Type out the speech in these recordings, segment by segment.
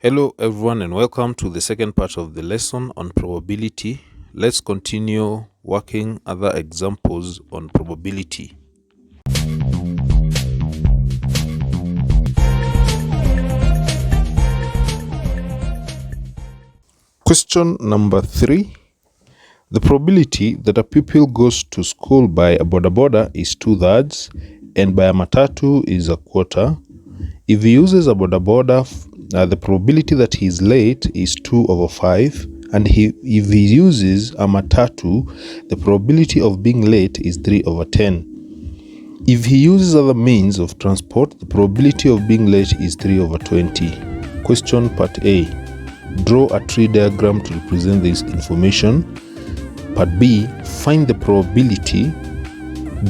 Hello everyone and welcome to the second part of the lesson on probability. Let's continue working other examples on probability. Question number 3. The probability that a pupil goes to school by a boda is 2/3 and by a matatu is 1/4. If he uses a boda, the probability that he is late is 2/5, and if he uses a matatu, the probability of being late is 3/10. If he uses other means of transport, the probability of being late is 3/20. Question part A. Draw a tree diagram to represent this information. Part B. Find the probability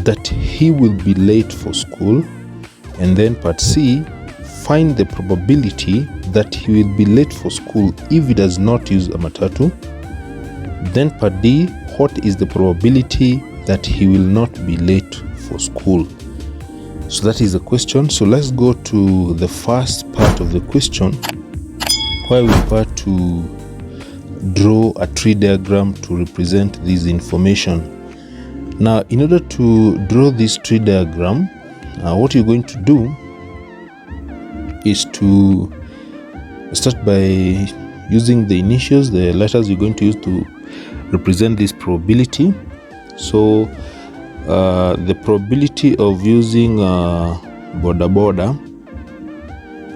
that he will be late for school. And then part C. Find the probability that he will be late for school if he does not use a matatu. Then part D, what is the probability that he will not be late for school? So that is the question. So let's go to the first part of the question, where we have to draw a tree diagram to represent this information. Now, in order to draw this tree diagram, what you're going to do is to start by using the initials, the letters you're going to use to represent this probability. So the probability of using boda,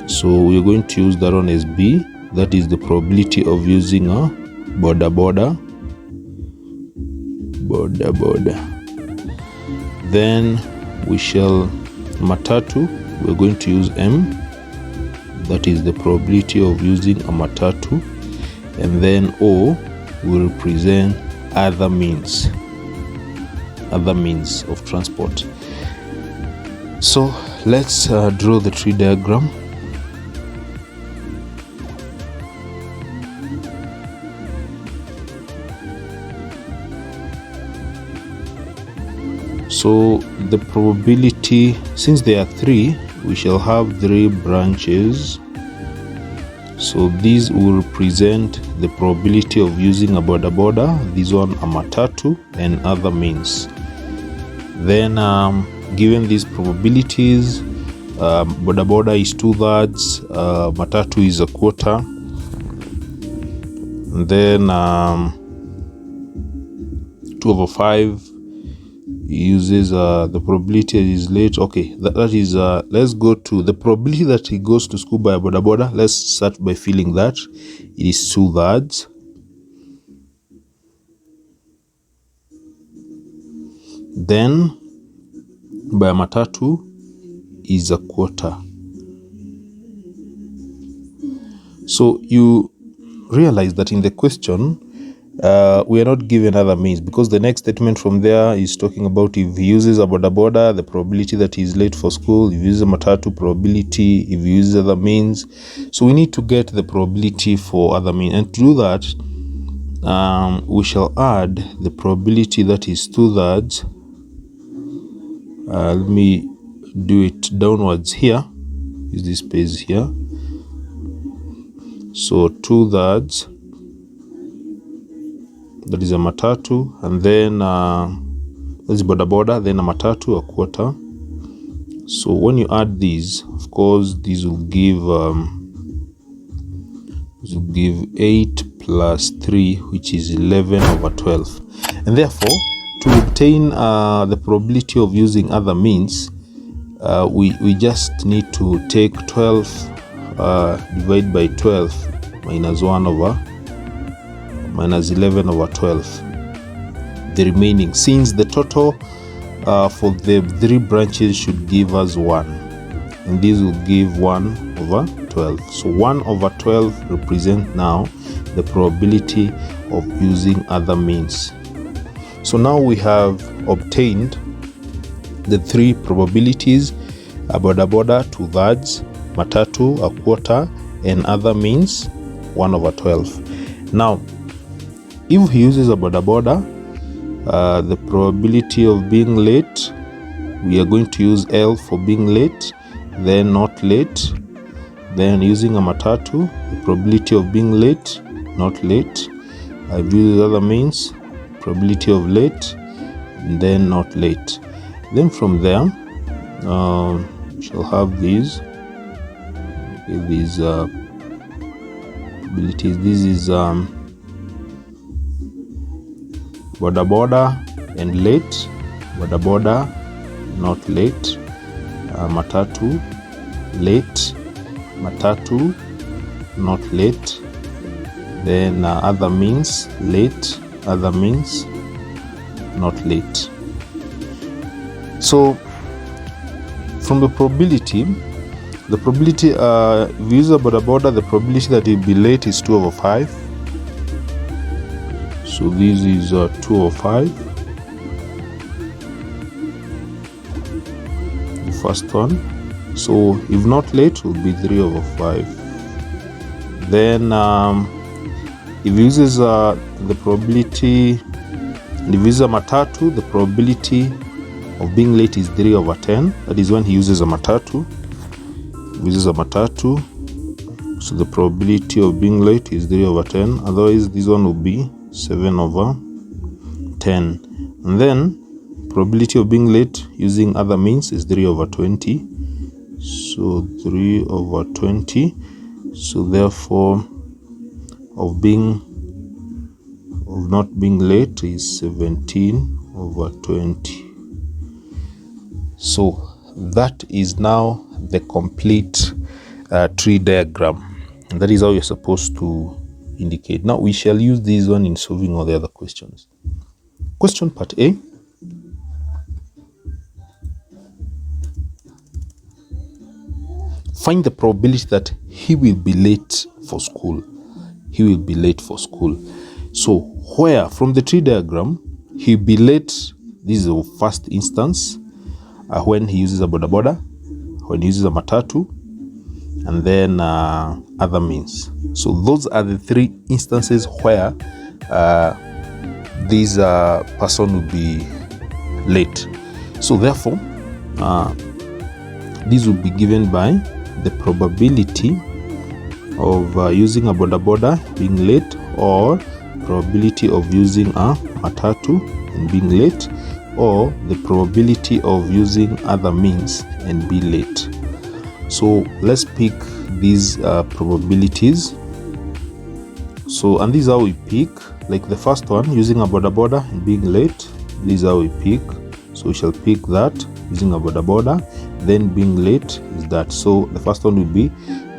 so we're going to use that one as B. That is the probability of using a boda. Then we shall matatu, we're going to use M. That is the probability of using a matatu. And then O will represent other means of transport. So let's draw the tree diagram. So the probability, since there are 3, we shall have 3 branches. So these will represent the probability of using a boda, this one a matatu, and other means. Then given these probabilities, boda is 2/3, matatu is 1/4. And then 2/5 uses the probability is late. Okay, that is let's go to the probability that he goes to school by a boda. Let's start by filling that. It is 2/3. Then by a matatu is 1/4. So you realize that in the question we are not given other means, because the next statement from there is talking about if he uses a boda, the probability that he is late for school. If he uses a matatu, probability. If he uses other means. So we need to get the probability for other means, and to do that we shall add the probability that is 2/3. Let me do it downwards here. Use this space here. So 2/3, that is a matatu, and then that's boda, then a matatu, 1/4. So when you add these, of course, these will give 8 plus 3, which is 11/12. And therefore, to obtain the probability of using other means, we just need to take 12 divided by 12 minus 11/12, the remaining, since the total for the 3 branches should give us 1, and this will give 1/12. So 1/12 represent now the probability of using other means. So now we have obtained the 3 probabilities: a boda 2/3, matatu 1/4, and other means 1/12. Now, if he uses a boda, the probability of being late, we are going to use L for being late, then not late, Then using a matatu, the probability of being late, not late. I've used other means, probability of late, and then not late. Then from there, shall have these probabilities. This is boda boda and late, boda boda not late, matatu late, matatu not late, then other means late, other means not late. So from the probability, if you use a boda boda, the probability that it will be late is 2 over 5. So this is 2 over 5. The first one. So if not late, it will be 3 over 5. Then if it uses the probability, and if it uses a matatu, the probability of being late is 3 over 10. That is when he uses a matatu. This is a matatu, so the probability of being late is 3 over 10. Otherwise, this one will be 7 over 10. And then probability of being late using other means is 3 over 20. So 3 over 20. So therefore, of not being late is 17 over 20. So that is now the complete tree diagram, and that is how you're supposed to indicate. Now we shall use this one in solving all the other questions. Question part A. Find the probability that he will be late for school. He will be late for school. So where from the tree diagram he'll be late, this is the first instance, when he uses a boda boda, when he uses a matatu, and then other means. So those are the 3 instances where this person will be late. So therefore, this will be given by the probability of using a boda boda being late, or probability of using a matatu and being late, or the probability of using other means and be late. So let's pick these probabilities. So, and this is how we pick, like the first one, using a boda boda and being late. This is how we pick. So we shall pick that using a boda boda, then being late is that. So the first one will be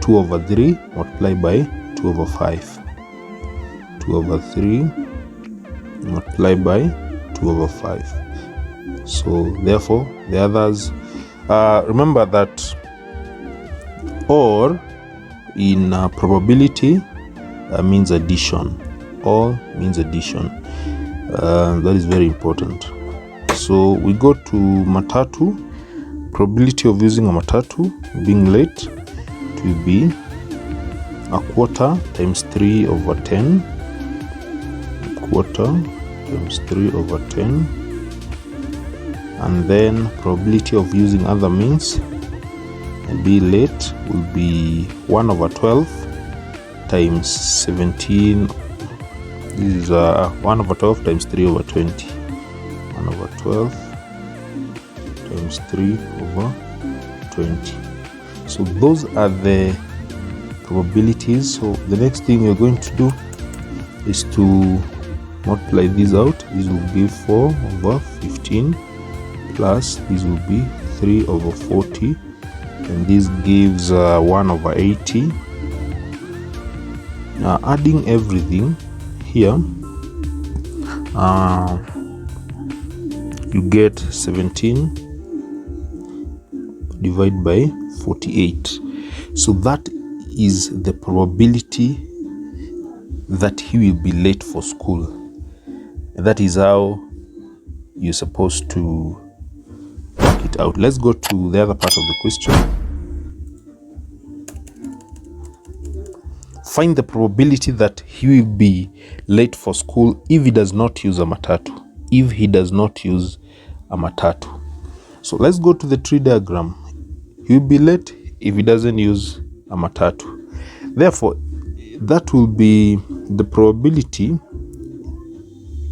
2 over 3 multiplied by 2 over 5. 2 over 3 multiplied by 2 over 5. So therefore the others, remember that or in probability means addition. All means addition. That is very important. So we go to matatu. Probability of using a matatu being late, it will be a quarter times 3 over 10. Quarter times 3 over 10. And then probability of using other means and be late will be 1 over 12 times 17. This is 1 over 12 times 3 over 20. 1 over 12 times 3 over 20. So those are the probabilities. So the next thing we're going to do is to multiply these out. This will give 4 over 15 plus this will be 3 over 40, and this gives 1 over 80. Adding everything here, you get 17 divided by 48. So that is the probability that he will be late for school. And that is how you're supposed to work it out. Let's go to the other part of the question. Find the probability that he will be late for school if he does not use a matatu. If he does not use a matatu. So let's go to the tree diagram. He will be late if he doesn't use a matatu. Therefore, that will be the probability.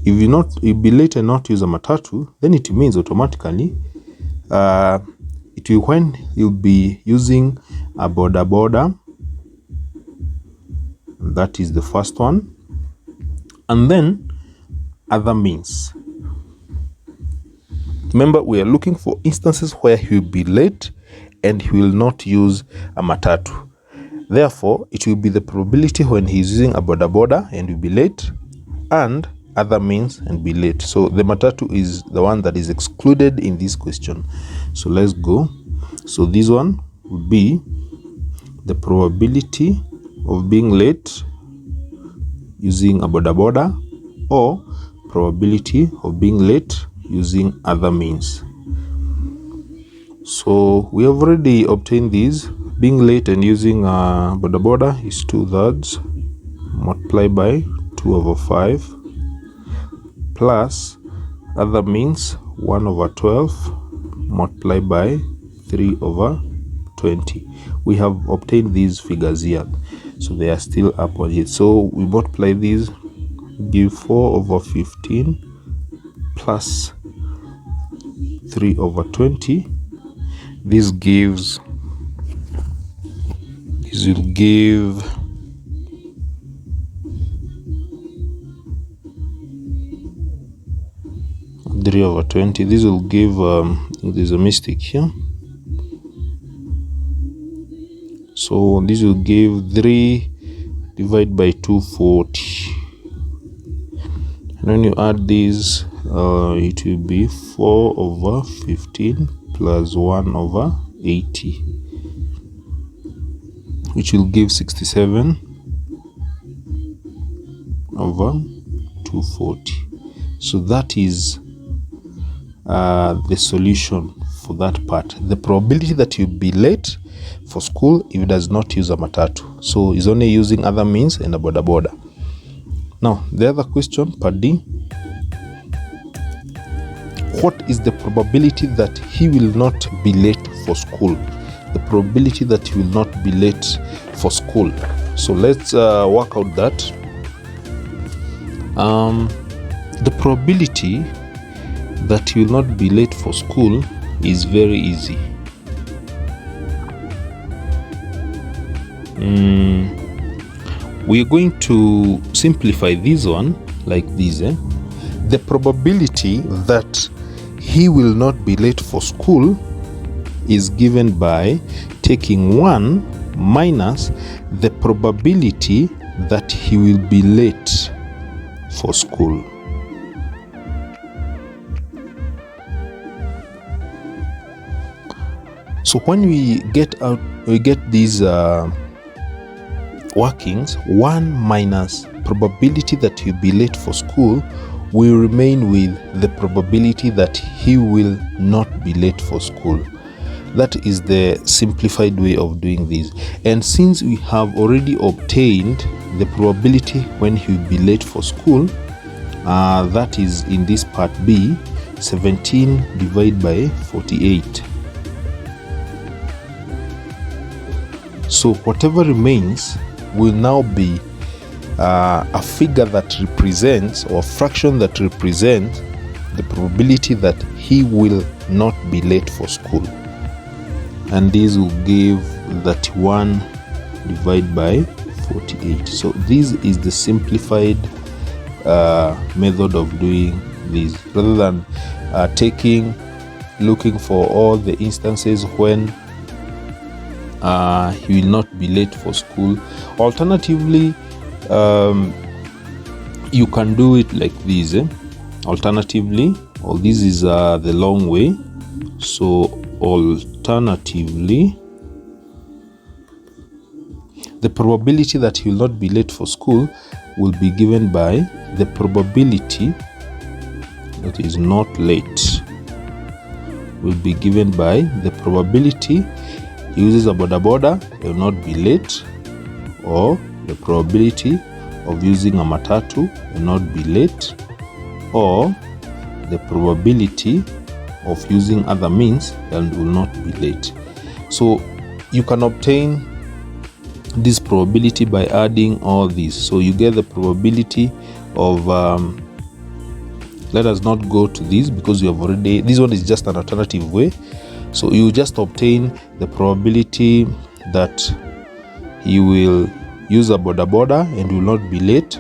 If you be late and not use a matatu, then it means automatically it will when you'll be using a boda boda. That is the first one, and then other means. Remember, we are looking for instances where he will be late and he will not use a matatu. Therefore, it will be the probability when he is using a boda boda and will be late, and other means and be late. So the matatu is the one that is excluded in this question. So let's go. So this one will be the probability of being late using a boda boda, or probability of being late using other means. So we have already obtained these. Being late and using a boda boda is 2/3 multiplied by 2/5 plus other means 1/12 multiplied by 3/20. We have obtained these figures here, so they are still opposite. So we multiply these, give 4/15 plus 3/20. This will give 3/20. This will give there's a mistake here, so this will give 3 divided by 240, and when you add these it will be 4/15 plus 1/80, which will give 67/240. So that is the solution for that part. The probability that you'll be late for school if it does not use a matatu. So it's only using other means and a boda boda. Now the other question, part D. What is the probability that he will not be late for school? The probability that he will not be late for school. So let's work out that. The probability that he will not be late for school is very easy. We're going to simplify this one like this. The probability that he will not be late for school is given by taking 1 minus the probability that he will be late for school. So when we get these workings, 1 minus probability that he'll be late for school will remain with the probability that he will not be late for school. That is the simplified way of doing this. And since we have already obtained the probability when he will be late for school, that is in this part B, 17 divided by 48. So whatever remains will now be a figure that represents, or a fraction that represents, the probability that he will not be late for school. And this will give 31 divided by 48. So this is the simplified method of doing this, rather than looking for all the instances when he will not be late for school. Alternatively, you can do it like this. Alternatively, this is the long way. So alternatively, the probability that he will not be late for school will be given by the probability that he is not late, will be given by the probability he uses a boda boda, he will not be late, or the probability of using a matatu will not be late, or the probability of using other means and will not be late. So you can obtain this probability by adding all these. So you get the probability of let us not go to this because we have already, this one is just an alternative way. So you just obtain the probability that he will use a boda boda and will not be late.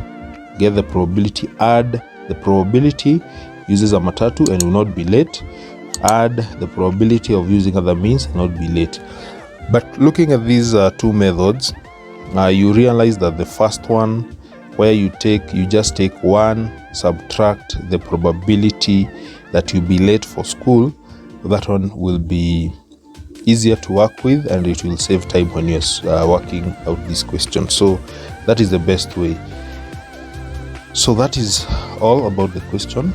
Get the probability, add the probability uses a matatu and will not be late. Add the probability of using other means and not be late. But looking at these two methods, you realize that the first one, where you just take one, subtract the probability that you'll be late for school, that one will be easier to work with and it will save time when you're working out this question. So that is the best way. So that is all about the question.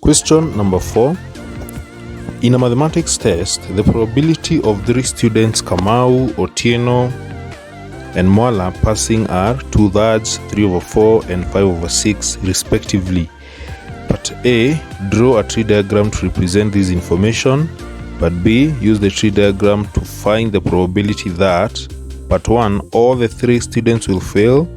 Question number 4. In a mathematics test, the probability of 3 students, Kamau, Otieno, and Mwala, passing are 2/3, 3/4, and 5/6 respectively. Part A, draw a tree diagram to represent this information. Part B, use the tree diagram to find the probability that Part 1, all the 3 students will fail.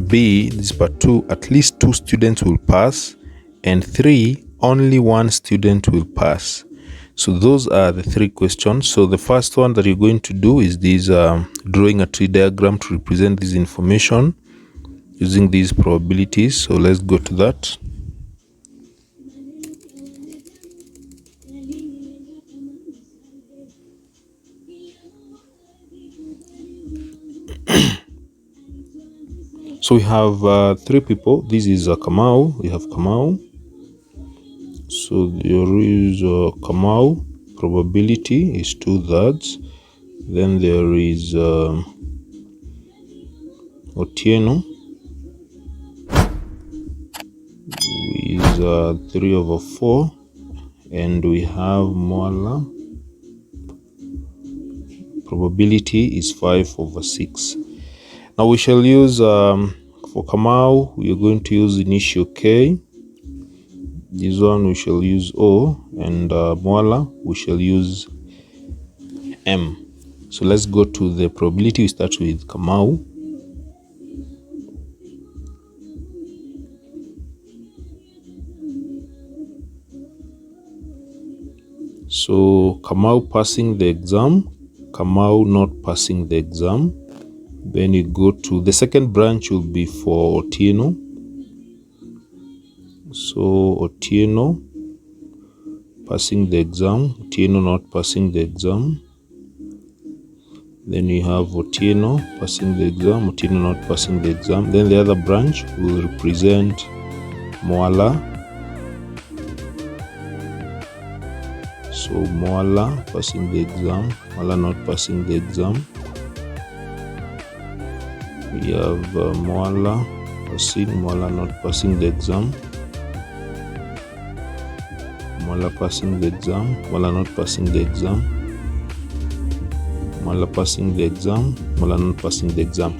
B, this is Part 2, at least 2 students will pass. And 3, only 1 student will pass. So those are the 3 questions. So the first one that you're going to do is this, drawing a tree diagram to represent this information using these probabilities. So let's go to that. So we have 3 people. This is Kamau. We have Kamau. So there is Kamau, probability is 2/3. Then there is Otieno is 3/4, and we have Mwala, probability is 5/6. Now we shall use for Kamau, we are going to use initial K. This one we shall use O, and Mwala we shall use M. So let's go to the probability. We start with Kamau. So Kamau passing the exam, Kamau not passing the exam. Then you go to the second branch will be for Otieno. So Otieno passing the exam, Otieno not passing the exam. Then you have Otieno passing the exam, Otieno not passing the exam. Then the other branch will represent Mwala. So Mwala passing the exam, Mwala not passing the exam. We have Mwala passing, Mwala not passing the exam. Mwala passing the exam, Mwala not passing the exam. Mwala passing the exam, Mwala not passing the exam.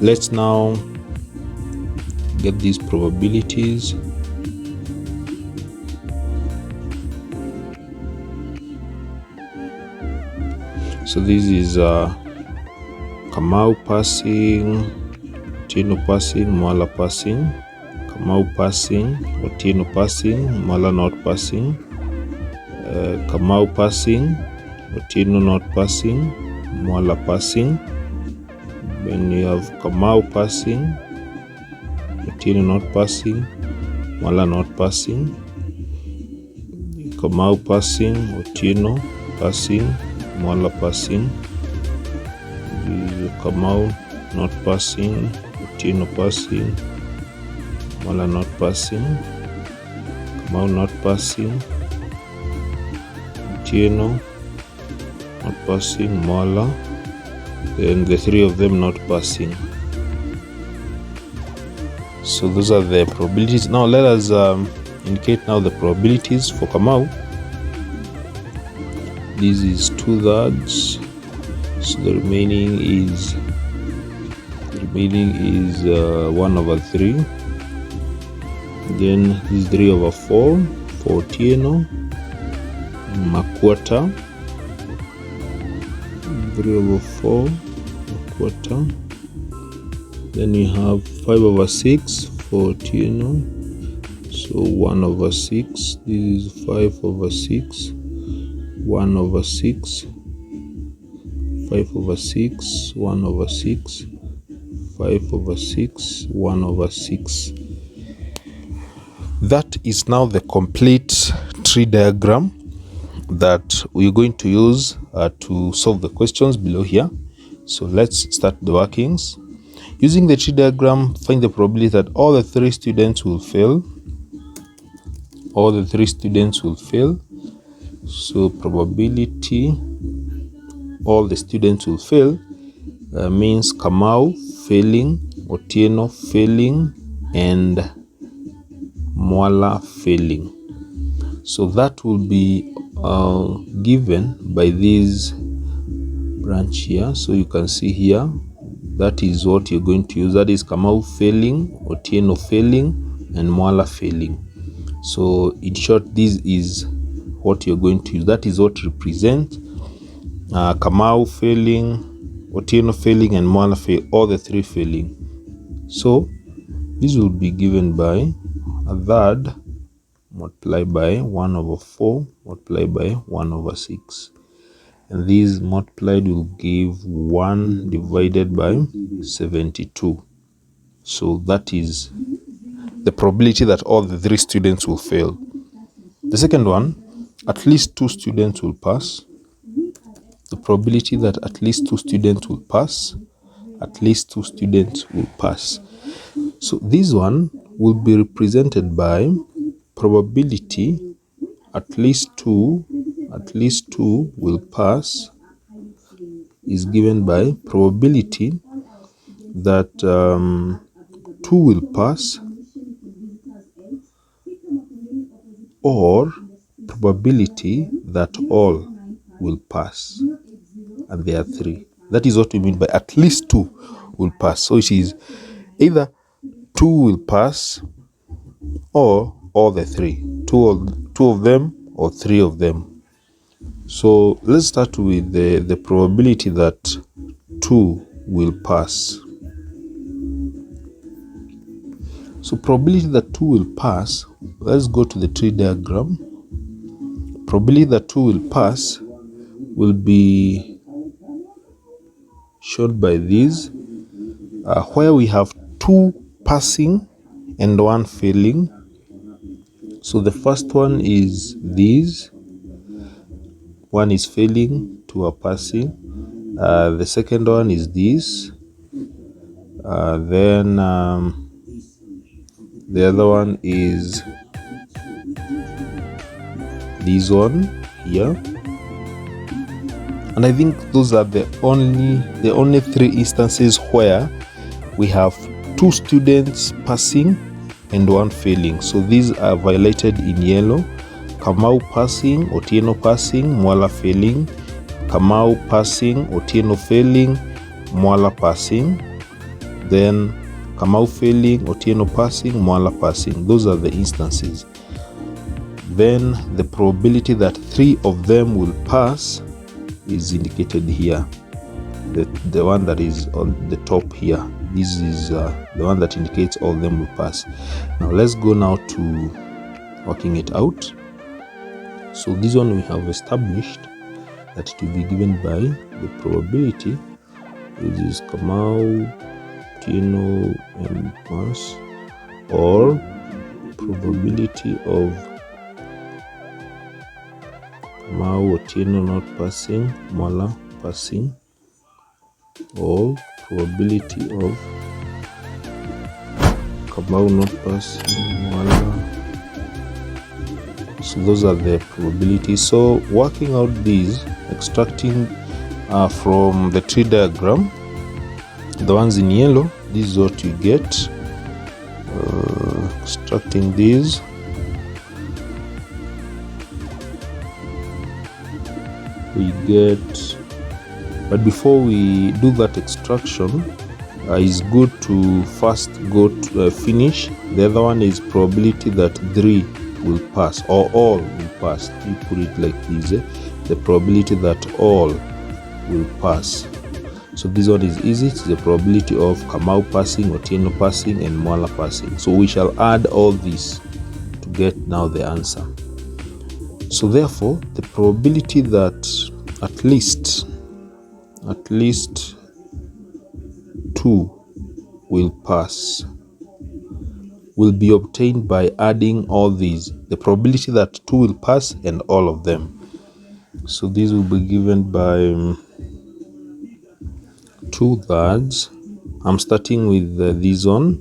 Let's now get these probabilities. So this is Kamau passing, Otieno passing, Mwala passing. Kamau passing, Otieno passing, Mwala not passing. Kamau passing, Otieno not passing, Mwala passing. Then you have Kamau passing, Otieno not passing, Mwala not passing. Kamau passing, Otieno passing, Mwala passing. Kamau not passing, Otieno passing, Mwala not passing. Kamau not passing, Otieno not passing, Mwala. Then the 3 of them not passing. So those are the probabilities. Now let us indicate now the probabilities for Kamau. This is 2/3, so the remaining is 1/3. Then this is 3/4 for Otieno, quarter, 3/4 quarter. Then we have 5/6 for Otieno, so 1/6. This is 5/6, 1/6, 5/6, 1/6, 5/6, 1/6. That is now the complete tree diagram that we're going to use to solve the questions below here. So let's start the workings. Using the tree diagram, find the probability that all the 3 students will fail. All the 3 students will fail. So probability all the students will fail means Kamau failing, Otieno failing, and Mwala failing. So that will be given by this branch here. So you can see here, that is what you're going to use. That is Kamau failing, Otieno failing, and Mwala failing. So in short, this is what you're going to use. That is what represents Kamau failing, Otieno failing, and Mwala failing, all the 3 failing. So this will be given by 1/3 multiplied by 1/4 multiplied by 1/6. And this multiplied will give 1 divided by 72. So that is the probability that all the 3 students will fail. The second one, at least 2 students will pass. The probability that at least 2 students will pass. At least 2 students will pass. So this one will be represented by probability at least 2 will pass is given by probability that 2 will pass, or probability that all will pass, and there are 3. That is what we mean by at least 2 will pass. So it is either 2 will pass or all the 3, two of them or 3 of them. So let's start with the probability that 2 will pass. So probability that 2 will pass, let's go to the tree diagram. Probability that 2 will pass will be shown by this, where we have 2 passing and 1 failing. So the first one is this, 1 is failing, 2 are passing. The second one is this. Then the other one is this one here. And I think those are the only 3 instances where we have 2 students passing and 1 failing. So these are violated in yellow. Kamau passing, Otieno passing, Mwala failing. Kamau passing, Otieno failing, Mwala passing. Then Kamau failing, Otieno passing, Mwala passing. Those are the instances. Then the probability that 3 of them will pass is indicated here. The one that is on the top here. This is the one that indicates all of them will pass. Now let's go now to working it out. So this one we have established that it will be given by the probability. This is Kamau, Otieno, and pass, or probability of Kamau, Otieno not passing, Mwala passing, or probability of Kamau not passing, Mwala. So those are the probabilities. So working out these, extracting from the tree diagram, the ones in yellow, this is what you get. Extracting these, we get, but before we do that extraction, it's good to first go to finish. The other one is probability that 3 will pass, or all will pass. You put it like this, the probability that all will pass. So this one is easy. It's the probability of Kamau passing, Otieno passing, and Mwala passing. So we shall add all this to get now the answer. So therefore, the probability that at least 2 will pass will be obtained by adding all these. The probability that 2 will pass and all of them. So this will be given by 2/3. I'm starting with this one.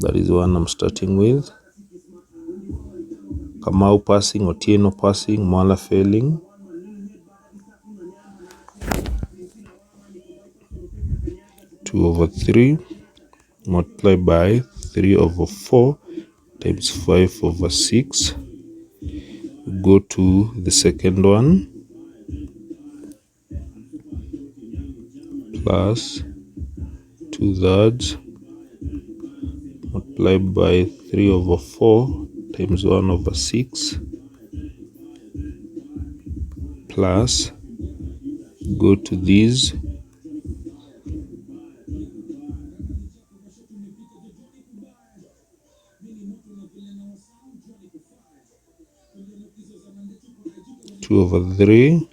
That is one I'm starting with. Kamau passing, Otieno passing, Mwala failing. Two over 3 multiplied by 3/4 times 5/6. Go to the second one, plus 2/3 multiplied by 3/4 times 1/6, plus go to these, two over 3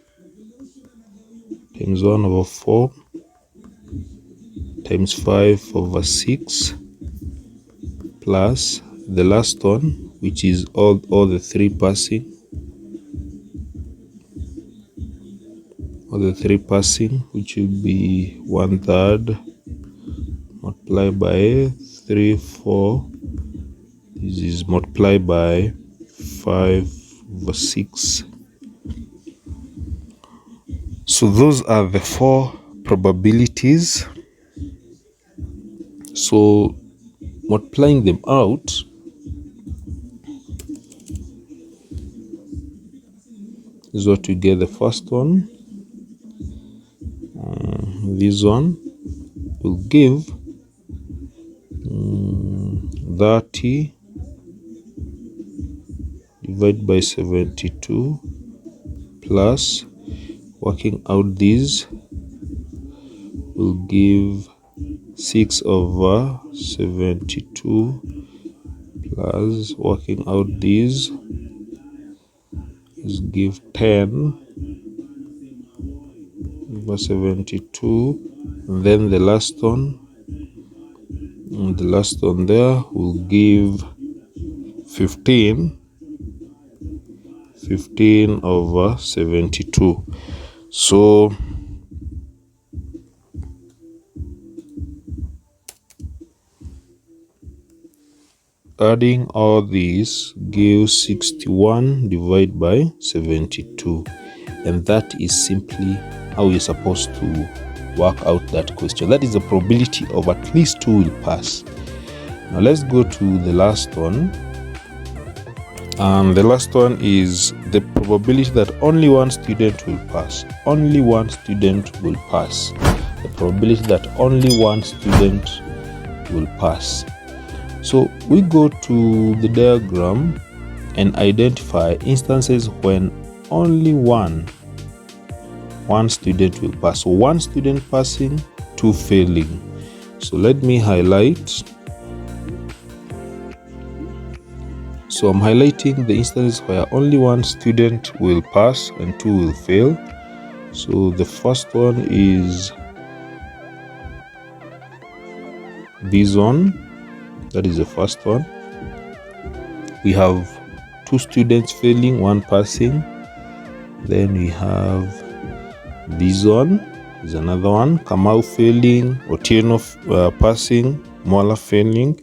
times 1/4 times 5/6, plus the last one, which is all the 3 passing, which will be 1/3 multiplied by 3, 4. This is multiplied by 5/6. So those are the 4 probabilities. So multiplying them out, is what you get. The first one, this one will give 30 divided by 72, plus working out these will give 6/72, plus working out these is give 10/72, and then the last one, there will give 15/72. So adding all these gives 61 divided by 72, and that is simply how you're supposed to work out that question. That is the probability of at least 2 will pass. Now let's go to the last one. And the last one is the probability that only one student will pass. Only one student will pass. The probability that only one student will pass. So we go to the diagram and identify instances when only one student will pass. So 1 student passing, 2 failing. So let me highlight. So I'm highlighting the instances where only 1 student will pass and 2 will fail. So the first one is this one. That is the first one. We have 2 students failing, 1 passing. Then we have this one is another one. Kamau failing, Otieno passing, Mwala failing,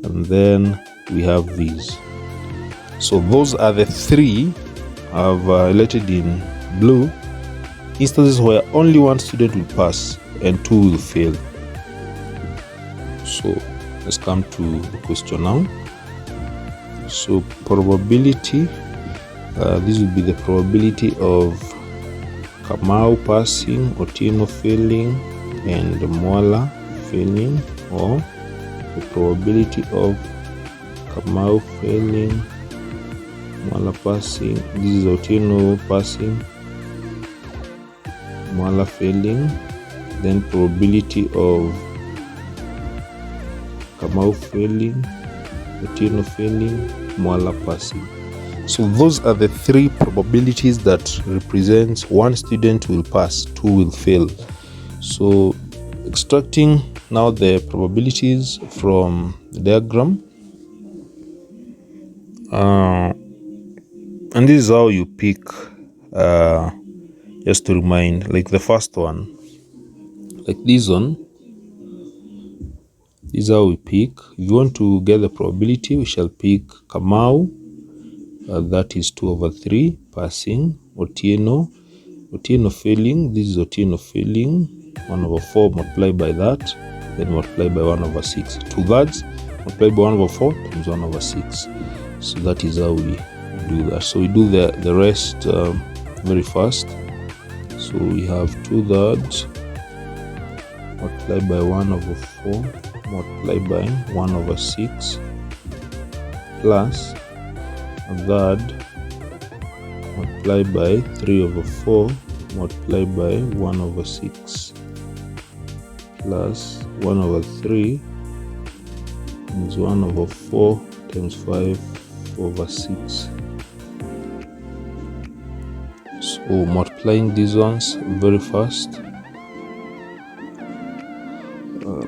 and then we have these. So those are the 3 I've highlighted in blue, instances where only 1 student will pass and 2 will fail. So let's come to the question now. So probability This will be the probability of Kamau passing, Otieno failing, and Mwala failing, or the probability of Kamau failing, Mwala passing. This is Otieno passing, Mwala failing. Then probability of Kamau failing, Otieno failing, Mwala passing. So those are the three probabilities that represents one student will pass, two will fail. So extracting now the probabilities from the diagram, and this is how you pick, just to remind, like the first one, like this one, this is how we pick. If you want to get the probability, we shall pick Kamau, that is 2/3 passing, Otieno failing, this is Otieno failing, 1/4 multiplied by that, then multiply by 1/6. 2/3 multiplied by 1/4 times 1/6. So that is how we do that. So we do the rest very fast. So we have 2/3 multiplied by 1/4 multiplied by 1/6 plus a third multiplied by 3/4 multiplied by 1/6 plus 1/3 is 1/4 times 5/6. So multiplying these ones very fast,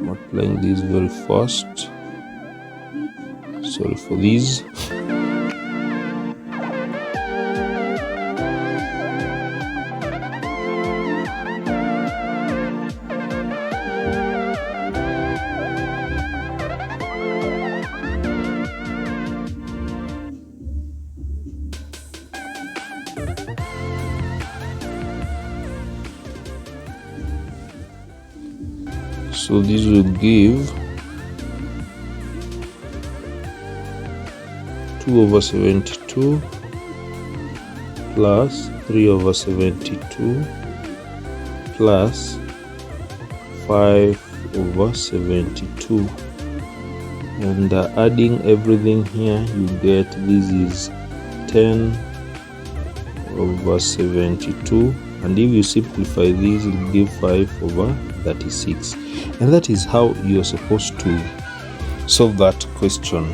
multiplying these very fast. Sorry for these. So this will give 2/72 plus 3/72 plus 5/72, and adding everything here, you get this is 10/72, and if you simplify this, it will give 5/36. And that is how you're supposed to solve that question.